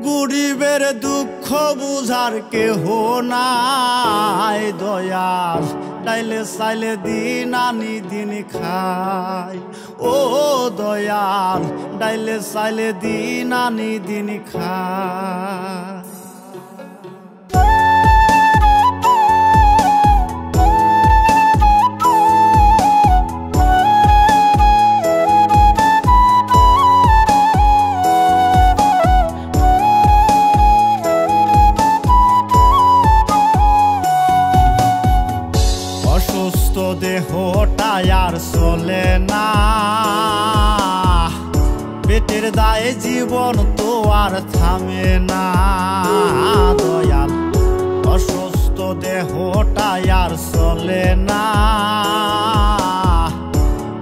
গরিবের দুঃখ বুঝার কেহ নাই দয়াল, ডাইলে চাইলে দিন আনি দিন খাই। ও দয়াল, ডাইলে চাইলে দিন আনি দিন খাই। অসুস্থ দেহটাই আর চলে না, পেটের দায়ে জীবন তো আর থামে না দয়াল। অসুস্থ দেহটাই আর চলে না,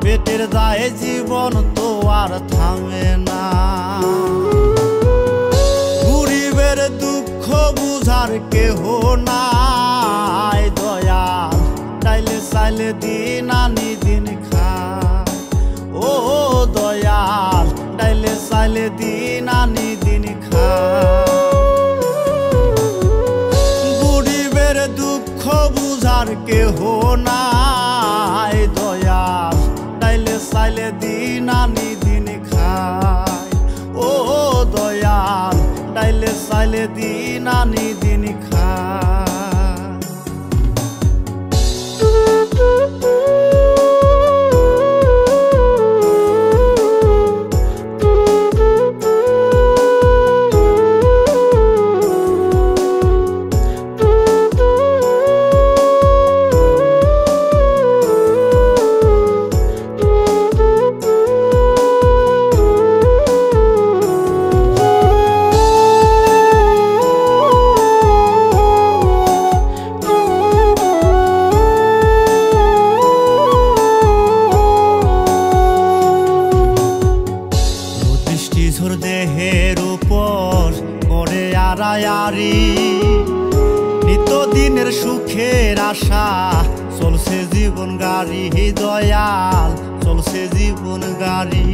পেটের দায়ে জীবন তো আর থামে না। গরিবের দুঃখ বুঝার কেহ নাই দয়াল, ডাইলে চাইলে দিন আনি দিন খাই। ও দয়াল, ডাইলে চাইলে দিন আনি দিন খাই। গরিবের দুঃখ বুঝার কেহ নাই দয়াল, ডাইলে চাইলে দিন আনি দিন খাই। ও দয়াল, ডাইলে চাইলে দিন আনি দিন খাই। দেহের উপর করে আড়ায়ারি, নিত্যদিনের সুখের আশা চলছে জীবন গাড়ি দয়াল, চলছে জীবন গাড়ি।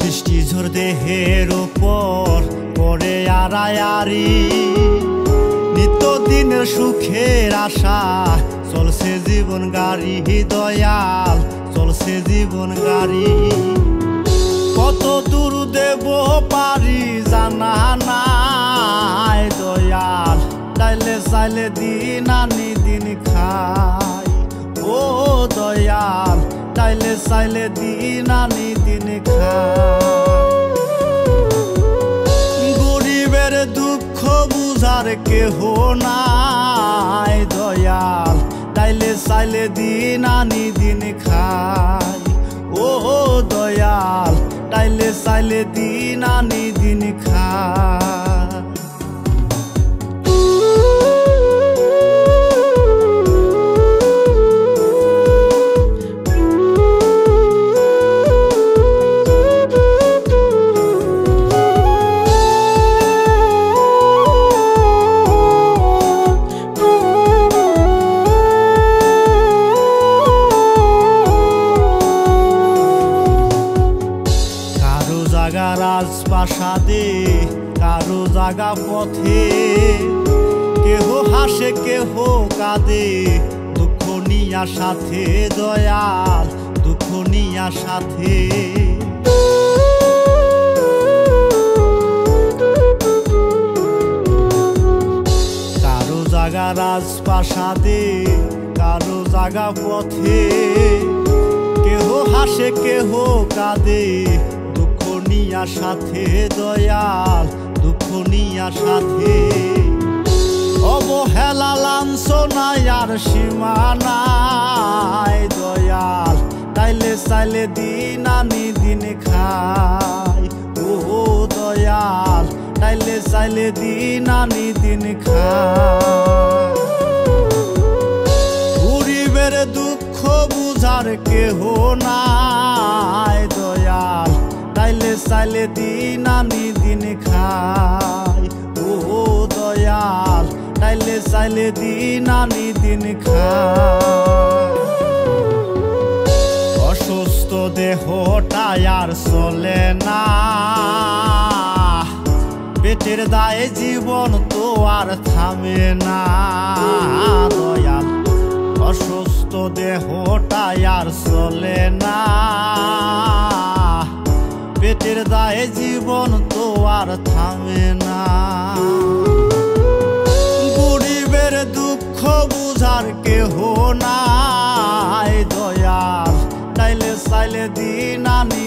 দৃষ্টিঝোর দেহের উপর করে আড়ায়ারি, নিত্যদিনের সুখের আশা চলছে জীবন গাড়ি দয়াল, চলছে জীবন গাড়ি। কত দূর দেব পারি জানা নাই দয়াল, ডাইলে চাইলে দিন আনি দিন খাই। ও দয়াল, ডাইলে চাইলে দিন আনি দিন খাই। গরিবের দুঃখ বুঝার কেহ নাই দয়াল, ডাইলে চাইলে দিন আনি দিন খাই। ও দয়াল, ডাইলে চাইলে দিন আনি দিন খাই। জাগা রাজপ্রাসাদে, কারো জাগা পথে, কেহ হাসে কেহ কাঁদে, দুঃখ নিয়া সাথে দয়াল, দুঃখ নিয়া সাথে। কারো জাগা রাজপ্রাসাদে, কারো জাগা পথে, কেহ হাসে কেহ কাঁদে, নিয়া সাথে দয়াল, দুঃখ নিয়া সাথে। অবহেলা লাঞ্ছনাই আর সীমা নাই দয়াল, ডাইলে চাইলে দিন আনি দিন খাই। ও দয়াল, ডাইলে চাইলে দিন আনি দিন খাই। গরিবের দুঃখ বুঝার কেহ নাই দয়াল, ডাইলে চাইলে দিন আনি দিন খাই। ও দয়াল, ডাইলে চাইলে দিন আনি দিন খাই। দেহটা আর চলে না, পেটের দায়ে জীবন তো আর থামে না দয়াল। অসুস্থ দেহটা আর চলে না, পেটের দায়ে জীবন তো আর থামে না। গরিবের দুঃখ বুঝার কেহ নাই দয়াল, চাইলে চাইলে দিন আনি